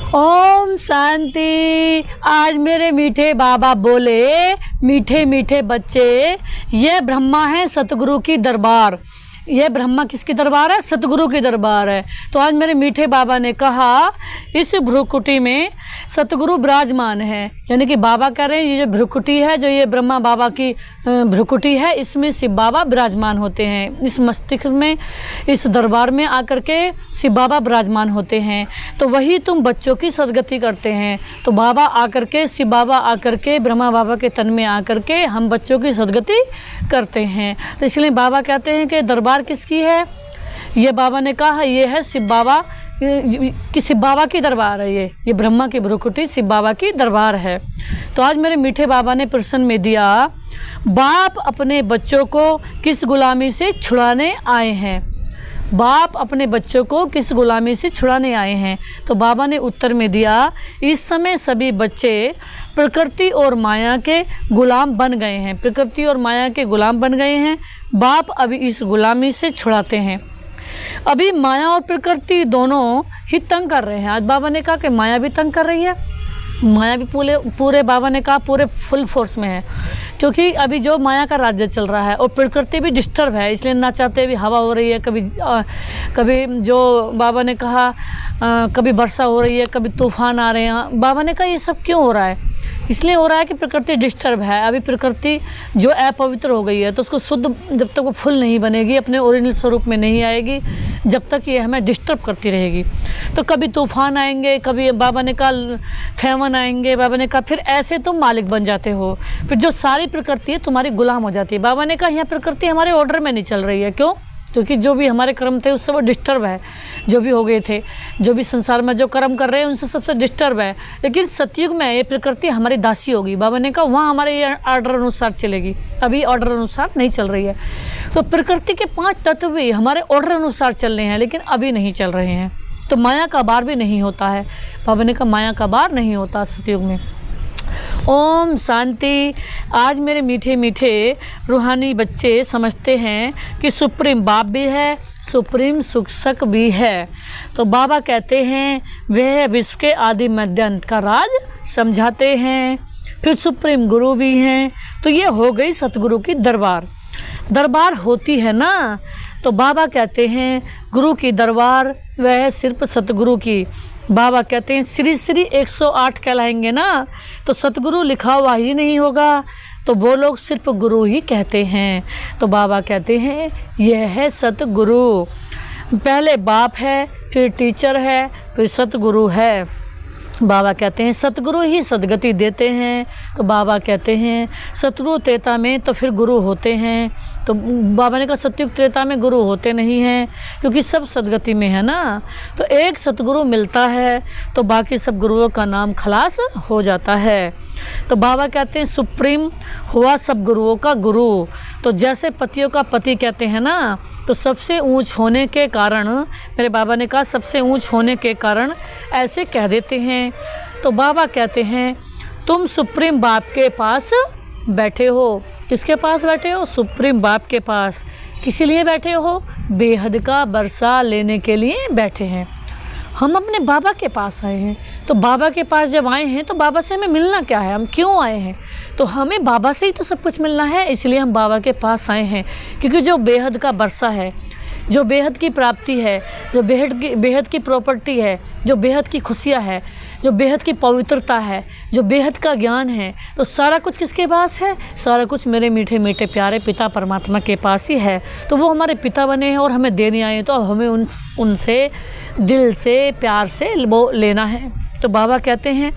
ओम शांति। आज मेरे मीठे बाबा बोले, मीठे मीठे बच्चे, ये ब्रह्मा है सतगुरु की दरबार। ये ब्रह्मा किसकी दरबार है? सतगुरु की दरबार है। तो आज मेरे मीठे बाबा ने कहा इस भ्रुकुटी में सतगुरु विराजमान है। यानी कि बाबा कह रहे हैं ये जो भ्रुकुटी है, जो ये ब्रह्मा बाबा की भ्रुकुटी है, इसमें शिव बाबा विराजमान होते हैं। इस मस्तिष्क में, इस दरबार में आकर के शिव बाबा विराजमान होते हैं। तो वही तुम बच्चों की सदगति करते हैं। तो बाबा आकर के, शिव बाबा आकर के, ब्रह्मा बाबा के तन में आकर के हम बच्चों की सदगति करते हैं। तो इसलिए बाबा कहते हैं कि दरबार किसकी है? ये बाबा ने कहा ये है शिव बाबा कि शिव बाबा की दरबार है। ये ब्रह्मा की भ्रुकुटी शिव बाबा की दरबार है। तो आज मेरे मीठे बाबा ने प्रश्न में दिया, बाप अपने बच्चों को किस गुलामी से छुड़ाने आए हैं? बाप अपने बच्चों को किस गुलामी से छुड़ाने आए हैं? तो बाबा ने उत्तर में दिया, इस समय सभी बच्चे प्रकृति और माया के गुलाम बन गए हैं। प्रकृति और माया के गुलाम बन गए हैं। बाप अभी इस गुलामी से छुड़ाते हैं। अभी माया और प्रकृति दोनों ही तंग कर रहे हैं। आज बाबा ने कहा कि माया भी तंग कर रही है। माया भी पूरे बाबा ने कहा पूरे फुल फोर्स में है, क्योंकि अभी जो माया का राज्य चल रहा है और प्रकृति भी डिस्टर्ब है। इसलिए ना चाहते भी हवा हो रही है, कभी जो बाबा ने कहा कभी वर्षा हो रही है, कभी तूफान आ रहे हैं। बाबा ने कहा ये सब क्यों हो रहा है? इसलिए हो रहा है कि प्रकृति डिस्टर्ब है। अभी प्रकृति जो अपवित्र हो गई है, तो उसको शुद्ध जब तक वो फुल नहीं बनेगी, अपने ओरिजिनल स्वरूप में नहीं आएगी, जब तक ये हमें डिस्टर्ब करती रहेगी। तो कभी तूफान आएंगे, कभी बाबा ने कहा फैमन आएंगे। बाबा ने कहा फिर ऐसे तुम मालिक बन जाते हो, फिर जो सारी प्रकृति है तुम्हारी गुलाम हो जाती है। बाबा ने कहा यहाँ प्रकृति हमारे ऑर्डर में नहीं चल रही है। क्यों? क्योंकि जो भी हमारे कर्म थे उससे वो डिस्टर्ब है। जो भी हो गए थे, जो भी संसार में जो कर्म कर रहे हैं उनसे सबसे डिस्टर्ब है। लेकिन सतयुग में ये प्रकृति हमारी दासी होगी। बाबा ने कहा वहाँ हमारे ये ऑर्डर अनुसार चलेगी। अभी ऑर्डर अनुसार नहीं चल रही है। तो प्रकृति के 5 तत्व भी हमारे ऑर्डर अनुसार चल रहे हैं, लेकिन अभी नहीं चल रहे हैं। तो माया का बार भी नहीं होता है। बाबा ने कहा माया का बार नहीं होता सतयुग में। ओम शांति। आज मेरे मीठे मीठे रूहानी बच्चे समझते हैं कि सुप्रीम बाप भी है, सुप्रीम शिक्षक भी है। तो बाबा कहते हैं वह विश्व के आदि मध्य अंत का राज समझाते हैं। फिर सुप्रीम गुरु भी हैं। तो ये हो गई सतगुरु की दरबार होती है ना। तो बाबा कहते हैं गुरु की दरबार वह सिर्फ सतगुरु की। बाबा कहते हैं श्री श्री 108 कहलाएंगे ना, तो सतगुरु लिखा हुआ ही नहीं होगा, तो वो लोग सिर्फ गुरु ही कहते हैं। तो बाबा कहते हैं यह है सतगुरु। पहले बाप है, फिर टीचर है, फिर सतगुरु है। बाबा कहते हैं सतगुरु ही सदगति देते हैं। तो बाबा कहते हैं सतगुरु त्रेता में तो फिर गुरु होते हैं। तो बाबा ने कहा सतयुग त्रेता में गुरु होते नहीं हैं, क्योंकि सब सदगति में है ना। तो एक सतगुरु मिलता है तो बाकी सब गुरुओं का नाम खलास हो जाता है। तो बाबा कहते हैं सुप्रीम हुआ सब गुरुओं का गुरु। तो जैसे पतियों का पति कहते हैं ना, तो सबसे ऊंच होने के कारण, मेरे बाबा ने कहा सबसे ऊंच होने के कारण ऐसे कह देते हैं। तो बाबा कहते हैं तुम सुप्रीम बाप के पास बैठे हो। किसके पास बैठे हो? सुप्रीम बाप के पास। किस लिए बैठे हो? बेहद का बरसा लेने के लिए बैठे हैं। हम अपने बाबा के पास आए हैं। तो बाबा के पास जब आए हैं तो बाबा से हमें मिलना क्या है? हम क्यों आए हैं? तो हमें बाबा से ही तो सब कुछ मिलना है। इसलिए हम बाबा के पास आए हैं, क्योंकि जो बेहद का बरसा है, जो बेहद की प्राप्ति है, जो बेहद की प्रॉपर्टी है, जो बेहद की खुशियाँ है, जो बेहद की पवित्रता है, जो बेहद का ज्ञान है, तो सारा कुछ किसके पास है? सारा कुछ मेरे मीठे मीठे प्यारे पिता परमात्मा के पास ही है। तो वो हमारे पिता बने हैं और हमें देने आए हैं, तो अब हमें उनसे दिल से प्यार से वो लेना है। तो बाबा कहते हैं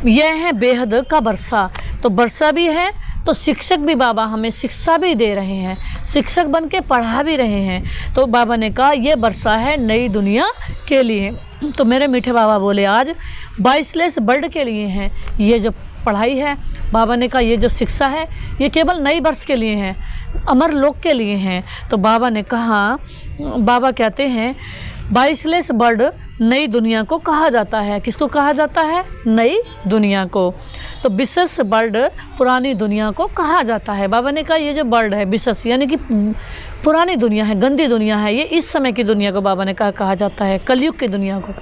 यह है बेहद का बरसा। तो बरसा भी है तो शिक्षक भी बाबा हमें शिक्षा भी दे रहे हैं, शिक्षक बन के पढ़ा भी रहे हैं। तो बाबा ने कहा यह बरसा है नई दुनिया के लिए। तो मेरे मीठे बाबा बोले आज 22 वर्ल्ड के लिए हैं। ये जो पढ़ाई है, बाबा ने कहा ये जो शिक्षा है ये केवल नई वर्ष के लिए है, अमर लोक के लिए हैं। तो बाबा ने कहा, बाबा कहते हैं 22 वर्ल्ड नई दुनिया को कहा जाता है। किसको कहा जाता है? नई दुनिया को। तो विशेष वर्ल्ड पुरानी दुनिया को कहा जाता है। बाबा ने कहा ये जो वर्ल्ड है विशेष यानी कि पुरानी दुनिया है, गंदी दुनिया है, ये इस समय की दुनिया को बाबा ने कहा जाता है, कलयुग की दुनिया को।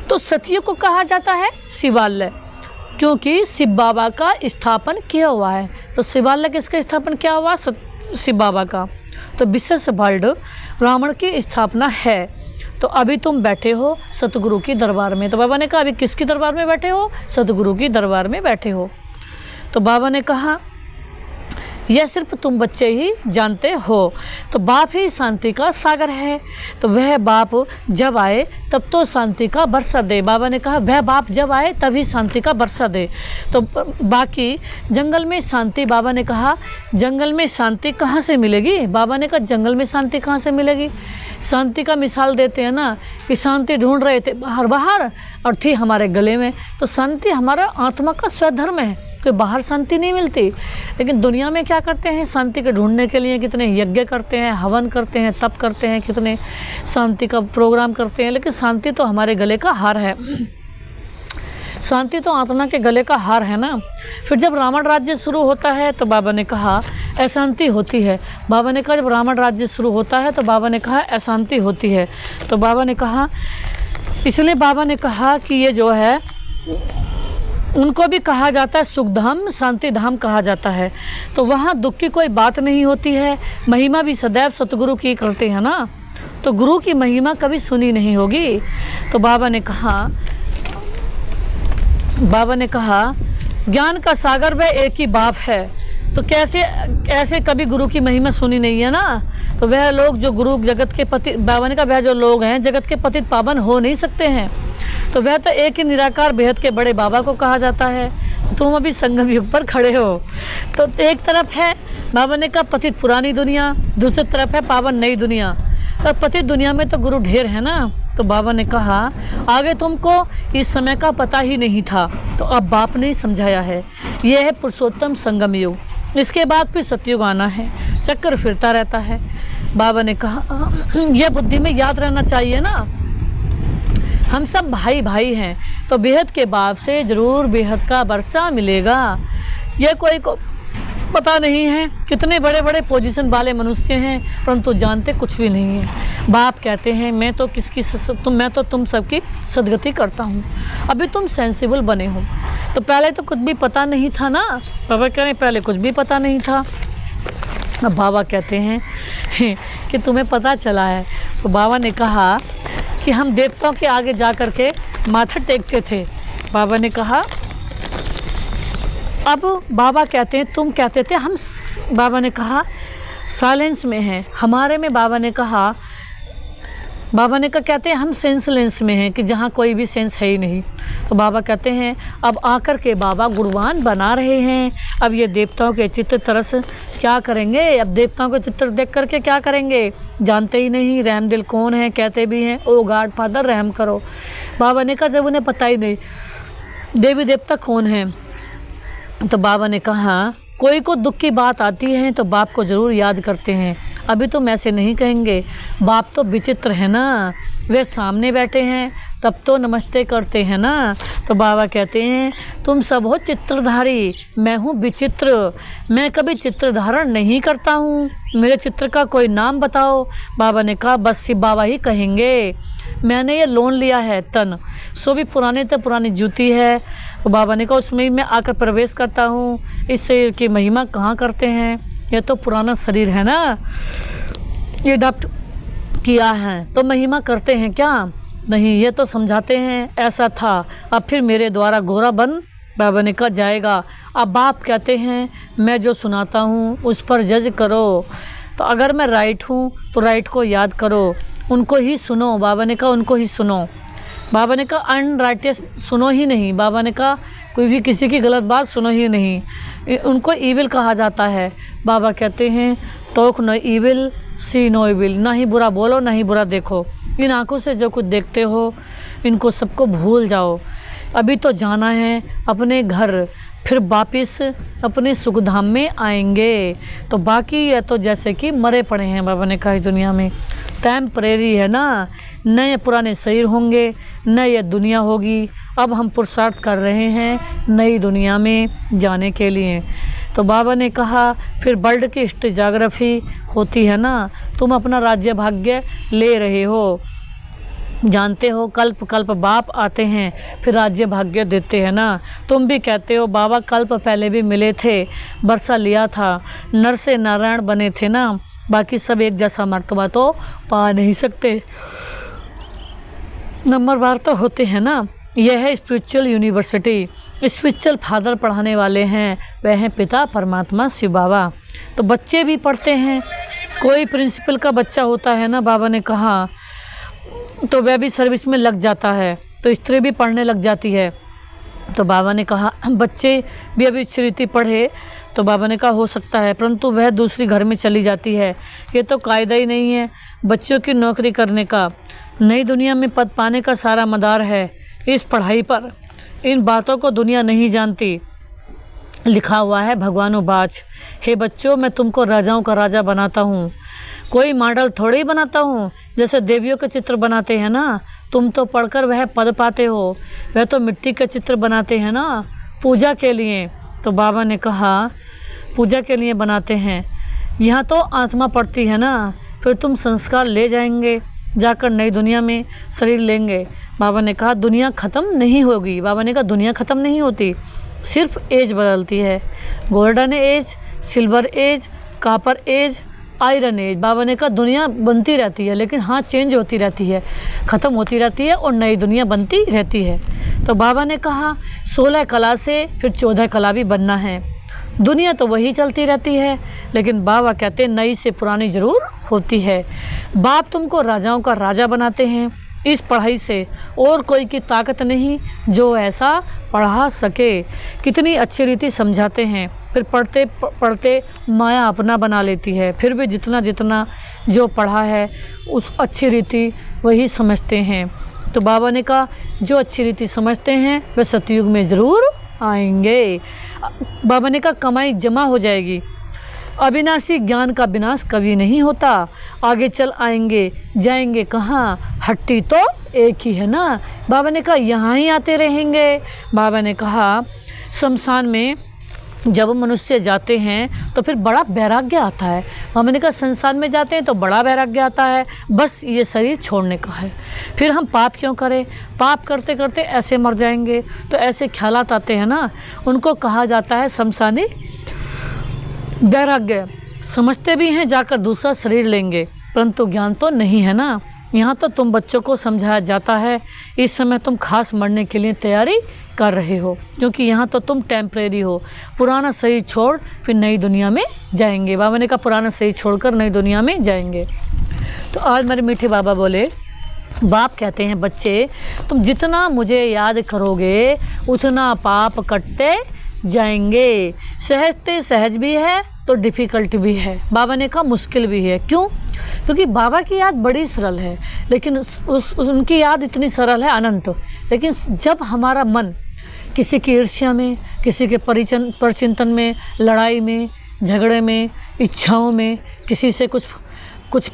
तो सतयुग को कहा जाता है शिवालय, क्योंकि शिव बाबा का स्थापन किया हुआ है। तो शिवालय किसका स्थापन किया हुआ? शिव बाबा का। तो विशेष वर्ल्ड रावण की स्थापना है। तो अभी तुम बैठे हो सतगुरु की दरबार में। तो बाबा ने कहा अभी किसकी दरबार में बैठे हो? सतगुरु की दरबार में बैठे हो। तो बाबा ने कहा यह सिर्फ तुम बच्चे ही जानते हो। तो बाप ही शांति का सागर है। तो वह बाप जब आए तब तो शांति का बरसा दे। बाबा ने कहा वह बाप जब आए तभी शांति का बरसा दे। तो बाकी जंगल में शांति, बाबा ने कहा जंगल में शांति कहाँ से मिलेगी? बाबा ने कहा जंगल में शांति कहाँ से मिलेगी? शांति का मिसाल देते हैं ना कि शांति ढूंढ रहे थे बाहर बाहर और थी हमारे गले में। तो शांति हमारा आत्मा का स्वधर्म है, कोई बाहर शांति नहीं मिलती। लेकिन दुनिया में क्या करते हैं? शांति के ढूंढने के लिए कितने यज्ञ करते हैं, हवन करते हैं, तप करते हैं, कितने शांति का प्रोग्राम करते हैं। लेकिन शांति तो हमारे गले का हार है, शांति तो आत्मा के गले का हार है ना। फिर जब रावण राज्य शुरू होता है तो बाबा ने कहा अशांति होती है। बाबा ने कहा जब रावण राज्य शुरू होता है तो बाबा ने कहा अशांति होती है। तो बाबा ने कहा, इसलिए बाबा ने कहा कि ये जो है उनको भी कहा जाता है सुख धाम, शांति धाम कहा जाता है। तो वहाँ दुख की कोई बात नहीं होती है। महिमा भी सदैव सतगुरु की करते हैं ना, तो गुरु की महिमा कभी सुनी नहीं होगी। तो बाबा ने कहा ज्ञान का सागर वह एक ही बाप है। तो कैसे ऐसे कभी गुरु की महिमा सुनी नहीं है ना। तो वह लोग जो गुरु जगत के पति, बाबा ने कहा वह जो लोग हैं जगत के पतित पावन हो नहीं सकते हैं। तो वह तो एक ही निराकार बेहद के बड़े बाबा को कहा जाता है। तुम अभी संगम युग पर खड़े हो। तो एक तरफ है बाबा ने कहा पतित पुरानी दुनिया, दूसरी तरफ है पावन नई दुनिया। और पतित दुनिया में तो गुरु ढेर है ना। तो बाबा ने कहा आगे तुमको इस समय का पता ही नहीं था, तो अब बाप ने समझाया है। यह है पुरुषोत्तम संगम युग, इसके बाद फिर सतयुग आना है, चक्कर फिरता रहता है। बाबा ने कहा यह बुद्धि में याद रहना चाहिए ना, हम सब भाई भाई हैं। तो बेहद के बाप से ज़रूर बेहद का वर्षा मिलेगा। यह कोई को पता नहीं है, कितने बड़े बड़े पोजीशन वाले मनुष्य हैं परंतु जानते कुछ भी नहीं है। बाप कहते हैं मैं तो तुम सबकी सदगति करता हूँ। अभी तुम सेंसिबल बने हो। तो पहले तो कुछ भी पता नहीं था ना। बाबा कह रहे हैं पहले कुछ भी पता नहीं था। अब बाबा कहते हैं कि तुम्हें पता चला है। तो बाबा ने कहा कि हम देवताओं के आगे जा कर के माथा टेकते थे। बाबा ने कहा अब बाबा कहते हैं तुम कहते थे हम, बाबा ने कहा साइलेंस में हैं हमारे में। बाबा ने कहा कहते हैं हम सेंसलेंस में हैं कि जहाँ कोई भी सेंस है ही नहीं। तो बाबा कहते हैं अब आकर के बाबा गुणवान बना रहे हैं। अब ये देवताओं के चित्र तरस क्या करेंगे? अब देवताओं के चित्र देख करके क्या करेंगे? जानते ही नहीं रहम दिल कौन है, कहते भी हैं ओ गॉड फादर रहम करो। बाबा ने कहा जब उन्हें पता ही नहीं देवी देवता कौन है। तो बाबा ने कहा कोई को दुख की बात आती है तो बाप को ज़रूर याद करते हैं। अभी तुम ऐसे नहीं कहेंगे, बाप तो विचित्र है ना, वे सामने बैठे हैं तब तो नमस्ते करते हैं ना। तो बाबा कहते हैं तुम सब हो चित्रधारी, मैं हूँ विचित्र, मैं कभी चित्र धारण नहीं करता हूँ। मेरे चित्र का कोई नाम बताओ। बाबा ने कहा बस शिव बाबा ही कहेंगे। मैंने ये लोन लिया है तन, सो भी पुराने तो पुरानी जूती है। तो बाबा ने कहा उसमें मैं आकर प्रवेश करता हूँ। इस शरीर की महिमा कहाँ करते हैं? ये तो पुराना शरीर है ना, ये अडॉप्ट किया है तो महिमा करते हैं क्या? नहीं, ये तो समझाते हैं ऐसा था, अब फिर मेरे द्वारा गोरा बन बाबा ने कहा जाएगा। अब बाप कहते हैं मैं जो सुनाता हूँ उस पर जज करो। तो अगर मैं राइट हूँ तो राइट को याद करो, उनको ही सुनो। बाबा ने कहा उनको ही सुनो। बाबा ने कहा अनराइटियस सुनो ही नहीं। बाबा ने कहा कोई भी किसी की गलत बात सुनो ही नहीं, उनको ईविल कहा जाता है। बाबा कहते हैं टॉक नो ईविल सी नो ईविल, ना ही बुरा बोलो ना ही बुरा देखो। इन आंखों से जो कुछ देखते हो इनको सबको भूल जाओ। अभी तो जाना है अपने घर, फिर वापिस अपने सुखधाम में आएंगे। तो बाकी ये तो जैसे कि मरे पड़े हैं। बाबा ने कहा इस दुनिया में टेम्परेरी है ना, नए पुराने शरीर होंगे, नई दुनिया होगी। अब हम पुरुषार्थ कर रहे हैं नई दुनिया में जाने के लिए। तो बाबा ने कहा फिर वर्ल्ड की हिस्टोग्राफी होती है ना, तुम अपना राज्य भाग्य ले रहे हो। जानते हो कल्प कल्प बाप आते हैं फिर राज्य भाग्य देते हैं ना। तुम भी कहते हो बाबा कल्प पहले भी मिले थे, बरसा लिया था, नर से नारायण बने थे ना, बाकी सब एक जैसा मर्तबा तो पा नहीं सकते, नंबरवार तो होते हैं ना। यह है स्पिरिचुअल यूनिवर्सिटी, स्पिरिचुअल फादर पढ़ाने वाले हैं, वह हैं पिता परमात्मा शिव बाबा। तो बच्चे भी पढ़ते हैं, कोई प्रिंसिपल का बच्चा होता है ना, बाबा ने कहा, तो वह भी सर्विस में लग जाता है, तो स्त्री भी पढ़ने लग जाती है। तो बाबा ने कहा बच्चे भी अभी स्मृति पढ़े, तो बाबा ने कहा हो सकता है, परंतु वह दूसरी घर में चली जाती है। ये तो कायदा ही नहीं है बच्चों की नौकरी करने का। नई दुनिया में पद पाने का सारा मदार है इस पढ़ाई पर। इन बातों को दुनिया नहीं जानती। लिखा हुआ है भगवानुवाच, हे बच्चों मैं तुमको राजाओं का राजा बनाता हूँ, कोई मॉडल थोड़े ही बनाता हूँ। जैसे देवियों के चित्र बनाते हैं ना, तुम तो पढ़कर वह पद पाते हो, वह तो मिट्टी के चित्र बनाते हैं ना पूजा के लिए। तो बाबा ने कहा पूजा के लिए बनाते हैं, यहाँ तो आत्मा पड़ती है ना, फिर तुम संस्कार ले जाएंगे, जाकर नई दुनिया में शरीर लेंगे। बाबा ने कहा दुनिया ख़त्म नहीं होगी। बाबा ने कहा दुनिया ख़त्म नहीं होती, सिर्फ एज बदलती है, golden age, silver age, copper age, iron age. बाबा ने कहा दुनिया बनती रहती है, लेकिन हाँ चेंज होती रहती है, ख़त्म होती रहती है और नई दुनिया बनती रहती है। तो बाबा ने कहा 16 कला से फिर 14 कला भी बनना है। दुनिया तो वही चलती रहती है, लेकिन बाबा कहते हैं नई से पुरानी ज़रूर होती है। बाप तुमको राजाओं का राजा बनाते हैं इस पढ़ाई से, और कोई की ताकत नहीं जो ऐसा पढ़ा सके। कितनी अच्छी रीति समझाते हैं, फिर पढ़ते पढ़ते माया अपना बना लेती है। फिर भी जितना जितना जो पढ़ा है उस अच्छी रीति वही समझते हैं। तो बाबा ने कहा जो अच्छी रीति समझते हैं वे सतयुग में ज़रूर आएंगे। बाबा ने कहा कमाई जमा हो जाएगी, अविनाशी ज्ञान का विनाश कभी नहीं होता। आगे चल आएंगे, जाएंगे कहाँ, हट्टी तो एक ही है ना। बाबा ने कहा यहाँ ही आते रहेंगे। बाबा ने कहा शमशान में जब मनुष्य जाते हैं तो फिर बड़ा वैराग्य आता है। बाबा ने कहा संसार में जाते हैं तो बड़ा वैराग्य आता है, बस ये शरीर छोड़ने का है। फिर हम पाप क्यों करें, पाप करते करते ऐसे मर जाएंगे। तो ऐसे ख्यालात आते हैं ना, उनको कहा जाता है शमशानी वैराग्य। समझते भी हैं जाकर दूसरा शरीर लेंगे, परंतु ज्ञान तो नहीं है ना। यहाँ तो तुम बच्चों को समझाया जाता है, इस समय तुम खास मरने के लिए तैयारी कर रहे हो, क्योंकि यहाँ तो तुम टेम्परेरी हो। पुराना शरीर छोड़ फिर नई दुनिया में जाएंगे। बाबा ने कहा पुराना शरीर छोड़कर नई दुनिया में जाएंगे। तो आज मेरे मीठे बाबा बोले, बाप कहते हैं बच्चे तुम जितना मुझे याद करोगे उतना पाप कटते जाएंगे। सहजते सहज भी है तो डिफ़िकल्ट भी है। बाबा ने कहा मुश्किल भी है। क्यों? क्योंकि बाबा की याद बड़ी सरल है, लेकिन उनकी याद इतनी सरल है अनंत। लेकिन जब हमारा मन किसी की ईर्ष्या में, किसी के परचिंतन में, लड़ाई में, झगड़े में, इच्छाओं में, किसी से कुछ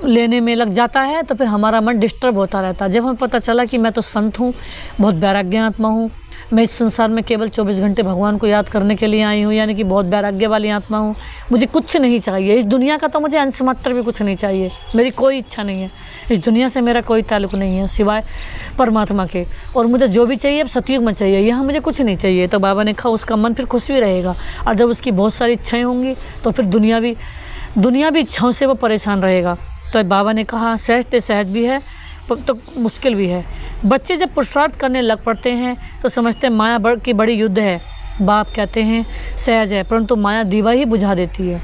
लेने में लग जाता है, तो फिर हमारा मन डिस्टर्ब होता रहता है। जब हमें पता चला कि मैं तो संत हूँ, बहुत वैराग्य आत्मा हूँ, मैं इस संसार में केवल 24 घंटे भगवान को याद करने के लिए आई हूँ, यानी कि बहुत वैराग्य वाली आत्मा हूँ, मुझे कुछ नहीं चाहिए इस दुनिया का, तो मुझे अंश मात्र भी कुछ नहीं चाहिए, मेरी कोई इच्छा नहीं है, इस दुनिया से मेरा कोई ताल्लुक़ नहीं है सिवाय परमात्मा के, और मुझे जो भी चाहिए अब सतयुग में चाहिए, यहाँ मुझे कुछ नहीं चाहिए। तो बाबा ने कहा उसका मन फिर खुश भी रहेगा, और जब उसकी बहुत सारी इच्छाएँ होंगी तो फिर दुनिया भी इच्छाओं से वो परेशान रहेगा। तो बाबा ने कहा सहजते सहज भी है तो मुश्किल भी है। बच्चे जब पुरुषार्थ करने लग पड़ते हैं तो समझते हैं माया की बड़ी युद्ध है। बाप कहते हैं सहज है, परंतु माया दीवा ही बुझा देती है,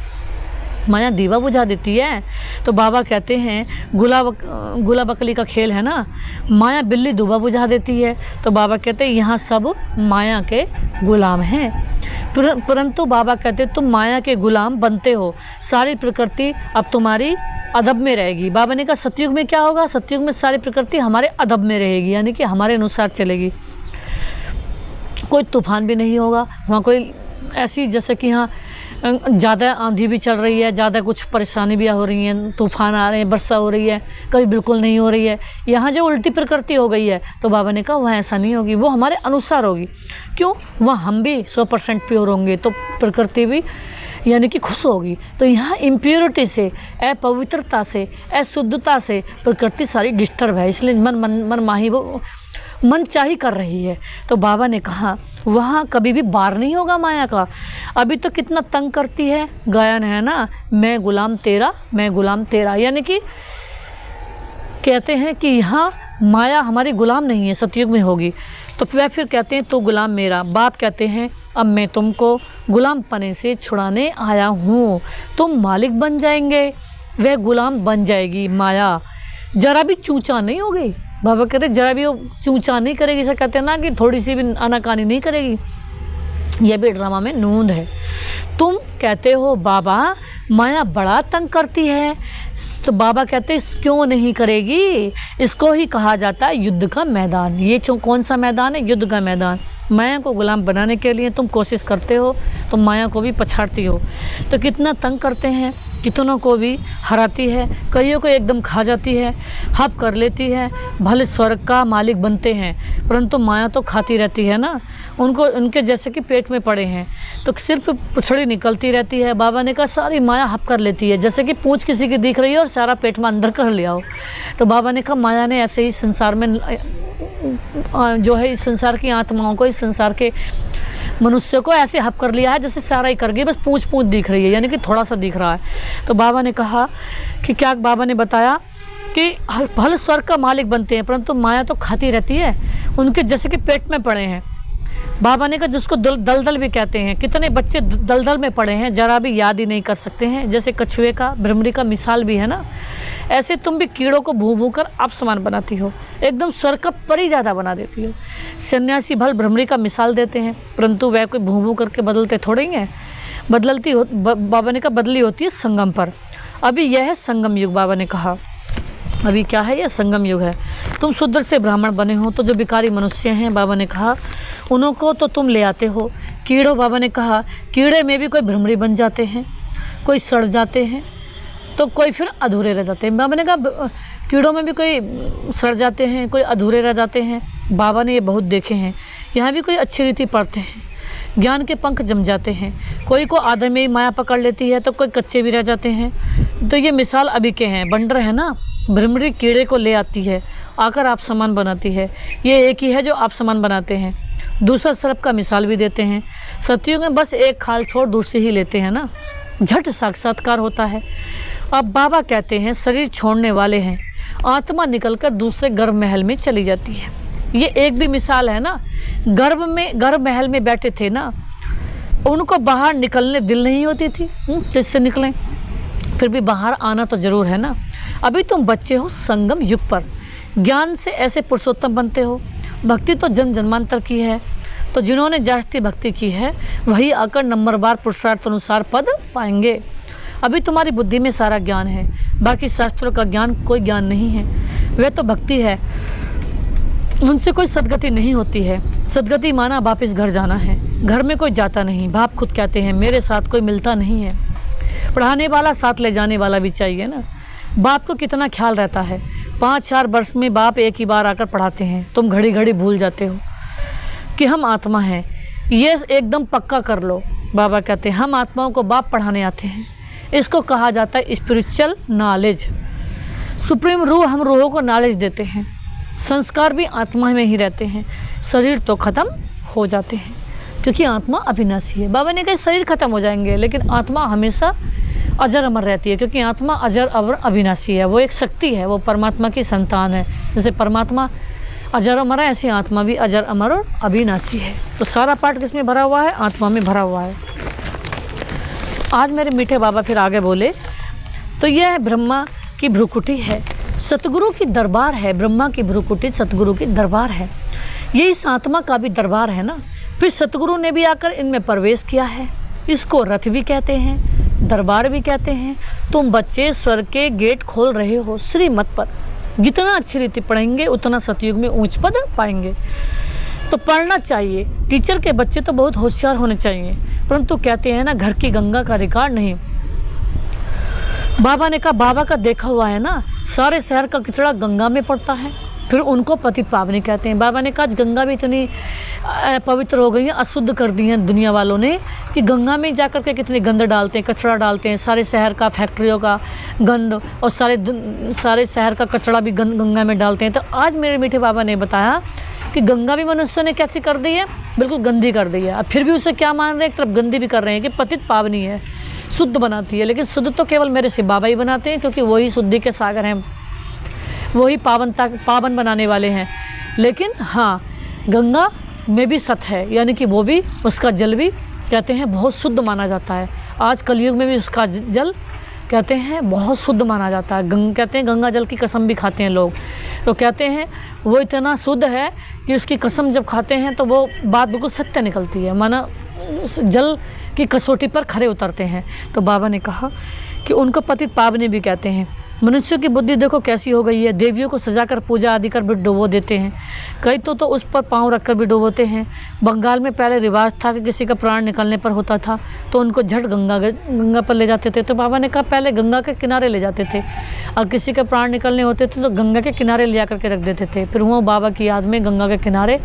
माया दीवा बुझा देती है। तो बाबा कहते हैं गुला बकली का खेल है ना, माया बिल्ली दुबा बुझा देती है। तो बाबा कहते हैं यहाँ सब माया के गुलाम हैं, परंतु बाबा कहते हैं तुम माया के गुलाम बनते हो, सारी प्रकृति अब तुम्हारी अदब में रहेगी। बाबा ने कहा सतयुग में क्या होगा, सतयुग में सारी प्रकृति हमारे अदब में रहेगी, यानी कि हमारे अनुसार चलेगी। कोई तूफान भी नहीं होगा वहाँ, कोई ऐसी जैसे कि यहाँ ज़्यादा आंधी भी चल रही है, ज़्यादा कुछ परेशानी भी हो रही है, तूफान आ रहे हैं, वर्षा हो रही है, कभी बिल्कुल नहीं हो रही है। यहाँ जो उल्टी प्रकृति हो गई है, तो बाबा ने कहा वह ऐसा नहीं होगी, वो हमारे अनुसार होगी। क्यों? वह हम भी 100% प्योर होंगे, तो प्रकृति भी यानी कि खुश होगी। तो यहाँ इम्प्योरिटी से, अपवित्रता से, अशुद्धता से प्रकृति सारी डिस्टर्ब है, इसलिए मन माही वो मन चाही कर रही है। तो बाबा ने कहा वहाँ कभी भी बार नहीं होगा माया का। अभी तो कितना तंग करती है, गायन है ना, मैं गुलाम तेरा, मैं गुलाम तेरा, यानी कि कहते हैं कि यहाँ माया हमारी गुलाम नहीं है, सतयुग में होगी। तो वह फिर कहते हैं तो गुलाम मेरा। बाप कहते हैं अब मैं तुमको गुलाम पने से छुड़ाने आया हूँ, तुम मालिक बन जाएंगे, वह गुलाम बन जाएगी माया, जरा भी चूचा नहीं होगी। बाबा कह रहे जरा भी वो चूचा नहीं करेगी, ऐसा कहते हैं ना कि थोड़ी सी भी आनाकानी नहीं करेगी। यह भी ड्रामा में नूंद है। तुम कहते हो बाबा माया बड़ा तंग करती है, तो बाबा कहते क्यों नहीं करेगी, इसको ही कहा जाता है युद्ध का मैदान। ये कौन सा मैदान है? युद्ध का मैदान। माया को गुलाम बनाने के लिए तुम कोशिश करते हो तो माया को भी पछाड़ती हो। तो कितना तंग करते हैं, कितनों को भी हराती है, कईयों को एकदम खा जाती है, हप कर लेती है, भले स्वर्ग का मालिक बनते हैं परंतु माया तो खाती रहती है ना, उनको उनके जैसे कि पेट में पड़े हैं तो सिर्फ पुछड़ी निकलती रहती है। बाबा ने कहा सारी माया हप कर लेती है, जैसे कि पूंछ किसी की दिख रही है और सारा पेट में अंदर कर लिया हो। तो बाबा ने कहा माया ने ऐसे ही संसार में जो है इस संसार की आत्माओं को, इस संसार के मनुष्य को ऐसे हप कर लिया है जैसे सारा ही कर गई, बस पूंछ दिख रही है, यानी कि थोड़ा सा दिख रहा है। तो बाबा ने कहा कि क्या, बाबा ने बताया कि भले स्वर्ग का मालिक बनते हैं परंतु माया तो खाती रहती है, उनके जैसे कि पेट में पड़े हैं। बाबा ने कहा जिसको दलदल भी कहते हैं, कितने बच्चे दलदल में पड़े हैं, जरा भी याद ही नहीं कर सकते हैं, जैसे कछुए का, भ्रमरी का मिसाल भी है ना, ऐसे तुम भी कीड़ों को भू भू कर आप समान बनाती हो, एकदम स्वर्ग का परी ज़्यादा बना देती हो। सन्यासी भल भ्रमरी का मिसाल देते हैं परंतु वह कोई भू भू करके बदलते थोड़े ही हैं, बाबा ने कहा बदली होती है संगम पर। अभी यह है संगम युग। बाबा ने कहा अभी क्या है, यह संगम युग है। तुम शूद्र से ब्राह्मण बने हो तो जो भिखारी मनुष्य हैं, बाबा ने कहा उनको तो तुम ले आते हो। कीड़ों, बाबा ने कहा कीड़े में भी कोई भ्रमरी बन जाते हैं, कोई सड़ जाते हैं तो कोई फिर अधूरे रह जाते हैं। बाबा ने कहा कीड़ों में भी कोई सड़ जाते हैं, कोई अधूरे रह जाते हैं। बाबा ने ये बहुत देखे हैं। यहाँ भी कोई अच्छी रीति पढ़ते हैं, ज्ञान के पंख जम जाते हैं, कोई को आधे में ही माया पकड़ लेती है तो कोई कच्चे भी रह जाते हैं। तो ये मिसाल अभी के हैं, बंडर है ना, भ्रमरी कीड़े को ले आती है, आकर आप समान बनाती है। ये एक ही है जो आप समान बनाते हैं। दूसरा सर्प का मिसाल भी देते हैं। सतयुग में बस एक खाल छोड़ दूसरी ही लेते हैं ना, झट साक्षात्कार होता है। अब बाबा कहते हैं शरीर छोड़ने वाले हैं, आत्मा निकलकर दूसरे गर्भ महल में चली जाती है। ये एक भी मिसाल है ना, गर्भ महल में बैठे थे ना, उनको बाहर निकलने दिल नहीं होती थी, किससे निकलें, फिर भी बाहर आना तो ज़रूर है ना। अभी तुम बच्चे हो संगम युग पर, ज्ञान से ऐसे पुरुषोत्तम बनते हो। भक्ति तो जन्म जन्मांतर की है, तो जिन्होंने जास्ती भक्ति की है वही आकर नंबरवार पुरुषार्थ अनुसार पद पाएंगे। अभी तुम्हारी बुद्धि में सारा ज्ञान है, बाकी शास्त्रों का ज्ञान कोई ज्ञान नहीं है, वह तो भक्ति है, उनसे कोई सदगति नहीं होती है। सदगति माना वापस घर जाना है, घर में कोई जाता नहीं। बाप खुद कहते हैं मेरे साथ कोई मिलता नहीं है, पढ़ाने वाला साथ ले जाने वाला भी चाहिए ना। बाप को कितना ख्याल रहता है, 5-4 वर्ष में बाप एक ही बार आकर पढ़ाते हैं, तुम घड़ी घड़ी भूल जाते हो कि हम आत्मा हैं। ये एकदम पक्का कर लो। बाबा कहते हैं हम आत्माओं को बाप पढ़ाने आते हैं, इसको कहा जाता है स्पिरिचुअल नॉलेज। सुप्रीम रूह हम रूहों को नॉलेज देते हैं। संस्कार भी आत्मा में ही रहते हैं, शरीर तो ख़त्म हो जाते हैं क्योंकि आत्मा अविनाशी है। बाबा ने कहा शरीर खत्म हो जाएंगे लेकिन आत्मा हमेशा अजर अमर रहती है, क्योंकि आत्मा अजर अमर अविनाशी है, वो एक शक्ति है, वो परमात्मा की संतान है। जैसे परमात्मा अजर अमर है ऐसी आत्मा भी अजर अमर और अविनाशी है। तो सारा पार्ट किस में भरा हुआ है? आत्मा में भरा हुआ है। आज मेरे मीठे बाबा फिर आगे बोले, तो यह ब्रह्मा की भ्रुकुटी है, सतगुरु की दरबार है। ब्रह्मा की भ्रुकुटी सतगुरु की दरबार है, ये इस आत्मा का भी दरबार है ना। फिर सतगुरु ने भी आकर इनमें प्रवेश किया है, इसको रथ भी कहते हैं, दरबार भी कहते हैं। तुम बच्चे स्वर्ग के गेट खोल रहे हो श्रीमत पर। जितना अच्छी रीति पढ़ेंगे उतना सतयुग में ऊंच पद पाएंगे। तो पढ़ना चाहिए। टीचर के बच्चे तो बहुत होशियार होने चाहिए, परंतु कहते हैं ना घर की गंगा का रिकॉर्ड नहीं। बाबा ने कहा बाबा का देखा हुआ है ना, सारे शहर का कचरा गंगा में पड़ता है, फिर उनको पतित पावनी कहते हैं। बाबा ने कहा गंगा भी इतनी पवित्र हो गई है, अशुद्ध कर दी है दुनिया वालों ने कि गंगा में जा कर के कितने गंद डालते हैं, कचरा डालते हैं, सारे शहर का, फैक्ट्रियों का गंद और सारे शहर का कचरा भी गंगा में डालते हैं। तो आज मेरे मीठे बाबा ने बताया कि गंगा भी मनुष्य ने कैसी कर दी है, बिल्कुल गंदी कर दी है। अब फिर भी उसे क्या मान रहे हैं, एक तरफ गंदी भी कर रहे हैं कि पतित पावनी है, शुद्ध बनाती है। लेकिन शुद्ध तो केवल मेरे शिव बाबा ही बनाते हैं, क्योंकि वही शुद्धि के सागर हैं, वही पावन बनाने वाले हैं। लेकिन हाँ, गंगा में भी सत है, यानी कि वो भी, उसका जल भी कहते हैं बहुत शुद्ध माना जाता है। आज कलयुग में भी उसका जल कहते हैं बहुत शुद्ध माना जाता है। कहते हैं गंगा जल की कसम भी खाते हैं लोग, तो कहते हैं वो इतना शुद्ध है कि उसकी कसम जब खाते हैं तो वो बात बिल्कुल सत्य निकलती है, माना उस जल की कसौटी पर खरे उतरते हैं। तो बाबा ने कहा कि उनको पतित पावनी भी कहते हैं। मनुष्य की बुद्धि देखो कैसी हो गई है, देवियों को सजाकर पूजा आदि कर भी डुबो देते हैं, कई तो उस पर पाँव रखकर भी डुबोते हैं। बंगाल में पहले रिवाज था कि किसी का प्राण निकलने पर होता था तो उनको झट गंगा पर ले जाते थे। तो बाबा ने कहा पहले गंगा के किनारे ले जाते थे, और किसी के प्राण निकलने होते थे तो गंगा के किनारे ले जा करके रख देते थे। फिर वो बाबा की याद में गंगा के किनारे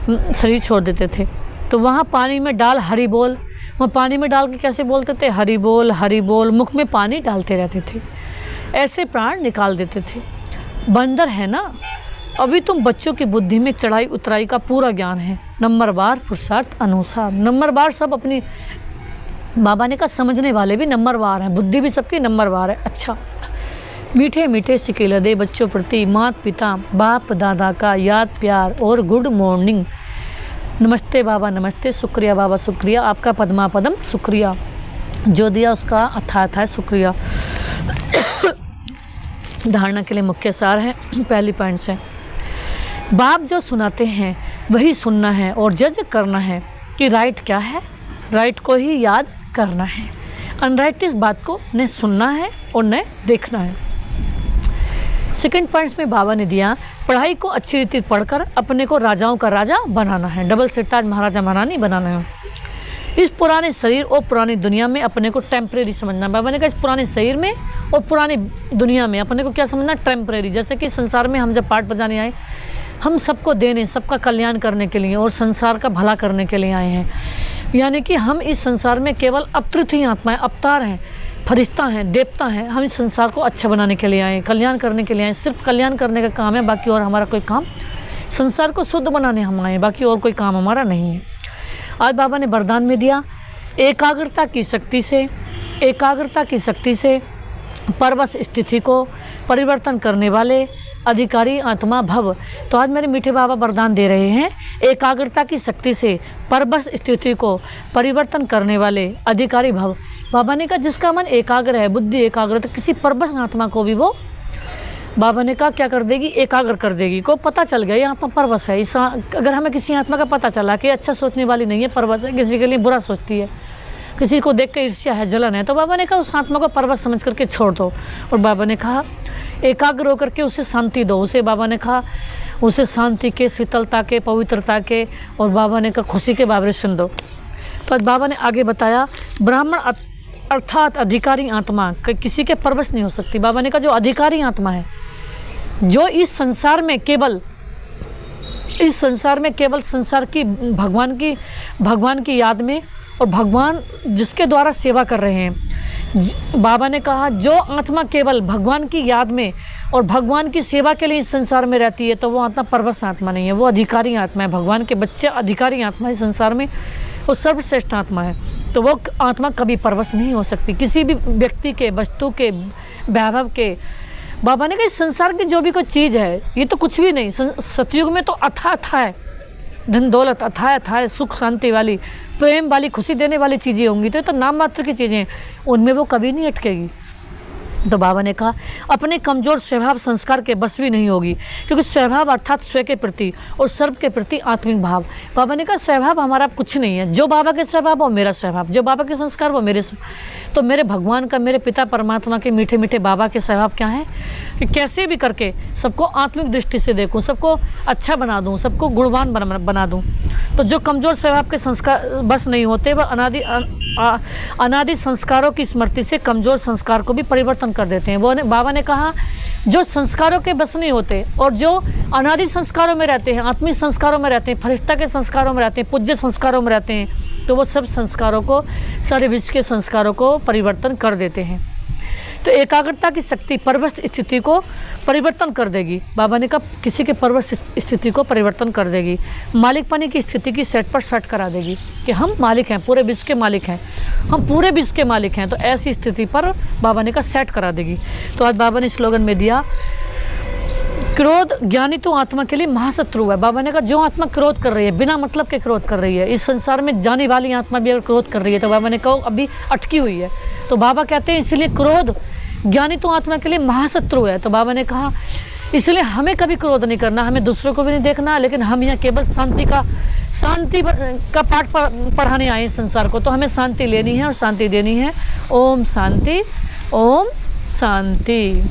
शरीर छोड़ देते थे। तो वहाँ पानी में डाल हरि बोल, वहाँ पानी में डाल के कैसे बोलते थे, हरि बोल, मुख में पानी डालते रहते थे, ऐसे प्राण निकाल देते थे। बंदर है ना, अभी तुम बच्चों की बुद्धि में चढ़ाई उतराई का पूरा ज्ञान है, नंबरवार पुरुषार्थ अनुसार, नंबरवार सब अपनी, बाबा ने कहा समझने वाले भी नंबरवार हैं, बुद्धि भी सबकी नंबरवार है। अच्छा, मीठे मीठे सिकेला दे बच्चों प्रति माता पिता बाप दादा का याद प्यार और गुड मॉर्निंग। नमस्ते बाबा नमस्ते, शुक्रिया बाबा शुक्रिया, आपका पद्मा पदम शुक्रिया, जो दिया उसका अथाह शुक्रिया। धारणा के लिए मुख्य सार है, पहली पॉइंट से, बाप जो सुनाते हैं वही सुनना है और जज करना है कि राइट क्या है, राइट को ही याद करना है, अनराइट इस बात को न सुनना है और न देखना है। सेकंड पॉइंट्स में बाबा ने दिया, पढ़ाई को अच्छी रीति पढ़कर अपने को राजाओं का राजा बनाना है, डबल सिट्टाज महाराजा महारानी बनाना है। इस पुराने शरीर और पुरानी दुनिया में अपने को टेम्परेरी समझना। बाबा ने कहा इस पुराने शरीर में और पुरानी दुनिया में अपने को क्या समझना, टेम्परेरी। जैसे कि संसार में हम जब पाठ बजाने आए, हम सबको देने, सबका कल्याण करने के लिए और संसार का भला करने के लिए आए हैं। यानी कि हम इस संसार में केवल अवतरित ही आत्माएं, अवतार हैं, फरिश्ता हैं, देवता हैं। हम इस संसार को अच्छा बनाने के लिए आए, कल्याण करने के लिए आए, सिर्फ कल्याण करने का काम है, बाकी और हमारा कोई काम, संसार को शुद्ध बनाने हम आए, बाकी और कोई काम हमारा नहीं है। आज बाबा ने वरदान में दिया, एकाग्रता की शक्ति से परवश स्थिति को परिवर्तन करने वाले अधिकारी आत्मा भव। तो आज मेरे मीठे बाबा वरदान दे रहे हैं, एकाग्रता की शक्ति से परवश स्थिति को परिवर्तन करने वाले अधिकारी भव। बाबा ने कहा जिसका मन एकाग्र है, बुद्धि एकाग्र, तो किसी परवश आत्मा को भी वो, बाबा ने कहा क्या कर देगी, एकाग्र कर देगी। को पता चल गया यहाँ पर परवश है। इस अगर हमें किसी आत्मा का पता चला कि अच्छा सोचने वाली नहीं है, परवश है, किसी के लिए बुरा सोचती है, किसी को देख के ईर्ष्या है, जलन है, तो बाबा ने कहा उस आत्मा को परवश समझ करके छोड़ दो। और बाबा ने कहा एकाग्र होकर के उसे शांति दो, उसे बाबा ने कहा उसे शांति के, शीतलता के, पवित्रता के, और बाबा ने कहा खुशी के वाइब्रेशन दो। तो आज बाबा ने आगे बताया, ब्राह्मण अर्थात अधिकारी आत्मा किसी के परवश नहीं हो सकती। बाबा ने कहा जो अधिकारी आत्मा है, जो इस संसार में केवल संसार की भगवान की याद में और भगवान जिसके द्वारा सेवा कर रहे हैं, बाबा ने कहा जो आत्मा केवल भगवान की याद में और भगवान की सेवा के लिए इस संसार में रहती है, तो वो आत्मा परवश आत्मा नहीं है, वो अधिकारी आत्मा है। भगवान के बच्चे अधिकारी आत्मा है इस संसार में, वो सर्वश्रेष्ठ आत्मा है। तो वो आत्मा कभी परवश नहीं हो सकती किसी भी व्यक्ति के, वस्तु के, वैभव के। बाबा ने कहा इस संसार की जो भी कोई चीज़ है ये तो कुछ भी नहीं। सतयुग में तो अथाह है, धन दौलत अथाह, सुख शांति वाली, प्रेम वाली, खुशी देने वाली चीज़ें होंगी, तो ये तो नाम मात्र की चीज़ें, उनमें वो कभी नहीं अटकेगी। तो बाबा ने कहा अपने कमज़ोर स्वभाव संस्कार के बस भी नहीं होगी, क्योंकि स्वभाव अर्थात स्वयं के प्रति और सर्व के प्रति आत्मिक भाव। बाबा ने कहा स्वभाव हमारा कुछ नहीं है, जो बाबा के स्वभाव वो मेरा स्वभाव, जो बाबा के संस्कार वो मेरे। तो मेरे भगवान का, मेरे पिता परमात्मा के मीठे मीठे बाबा के स्वभाव क्या है कि कैसे भी करके सबको आत्मिक दृष्टि से देखूं, सबको अच्छा बना दूं, सबको गुणवान बना दूं। तो जो कमज़ोर स्वभाव के संस्कार बस नहीं होते, वह अनादि संस्कारों की स्मृति से कमज़ोर संस्कार को भी परिवर्तन कर देते हैं। वो बाबा ने कहा जो संस्कारों के बस नहीं होते और जो अनादि संस्कारों में रहते हैं, आत्मिक संस्कारों में रहते हैं, फरिश्ता के संस्कारों में रहते हैं, पूज्य संस्कारों में रहते हैं, तो वो सब संस्कारों को, सारे विश्व के संस्कारों को परिवर्तन कर देते हैं। तो एकाग्रता की शक्ति परवश स्थिति को परिवर्तन कर देगी। बाबा ने कहा किसी के परवश स्थिति को परिवर्तन कर देगी, मालिकपनी की स्थिति की सेट पर सेट करा देगी कि हम मालिक हैं, पूरे विश्व के मालिक हैं, हम पूरे विश्व के मालिक हैं। तो ऐसी स्थिति पर बाबा ने कहा सेट करा देगी। तो आज बाबा ने स्लोगन में दिया, क्रोध ज्ञानी तो आत्मा के लिए महाशत्रु है। बाबा ने कहा जो आत्मा क्रोध कर रही है, बिना मतलब के क्रोध कर रही है, इस संसार में जाने वाली आत्मा भी अगर क्रोध कर रही है तो बाबा ने कहा अभी अटकी हुई है। तो बाबा कहते हैं इसलिए क्रोध ज्ञानी तो आत्मा के लिए महाशत्रु है। तो बाबा ने कहा इसलिए हमें कभी क्रोध नहीं करना, हमें दूसरों को भी नहीं देखना, लेकिन हम यहाँ केवल शांति का पाठ पढ़ाने आए संसार को। तो हमें शांति लेनी है और शांति देनी है। ओम शांति, ओम शांति।